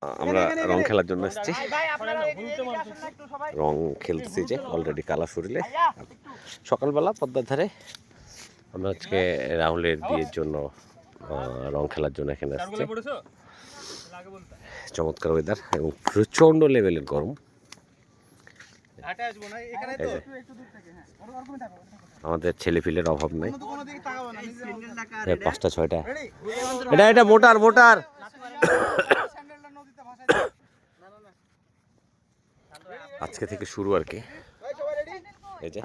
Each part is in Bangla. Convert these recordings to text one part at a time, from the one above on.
আমরা রং খেলার জন্য এসেছি। রং খেলতেছি যে অলরেডি কালা শরীরে। সকালবেলা পদ্মার ধারে আমরা আজকে রাহুলের বিয়ের জন্য রং খেলার জন্য এখানে আসছি। চমৎকার ওয়েদার এবং প্রচন্ড লেভেলের গরম। আমাদের ছেলেপিলের অভাব নেই। 5টা 6টা এটা মোটার মোটার। আজকে থেকে শুরু আর কি। এই যে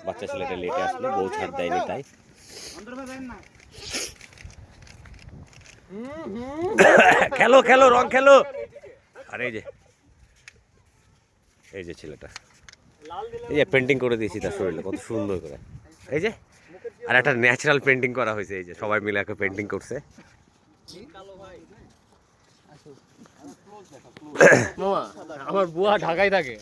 বাচ্চা ছেলেটা লেটে আসলো, বউ ছাড় দেয়নি তাই। খেলো খেলো রং খেলো। আর এই যে ছেলেটা, এই যে পেন্টিং করে দিয়েছি তার শরীরে কত সুন্দর করে। এই যে আর একটা ন্যাচারাল পেন্টিং করা হয়েছে। এই যে সবাই মিলে একটা পেন্টিং করছে। আমার বুয়া ঢাকায় থাকে।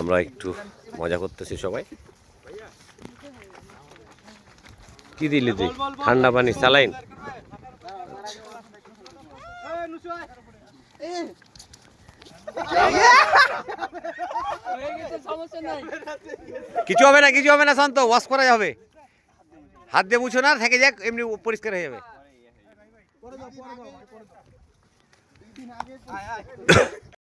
আমরা একটু মজা করতেছি সবাই। কি দিলি তুই? ঠান্ডা পানি স্যালাইন। কিছু হবে না, কিছু হবে না শান্ত, ওয়াশ করা যাবে। হাত দিয়ে মুছো না, থেকে যাক, এমনি পরিষ্কার হয়ে যাবে।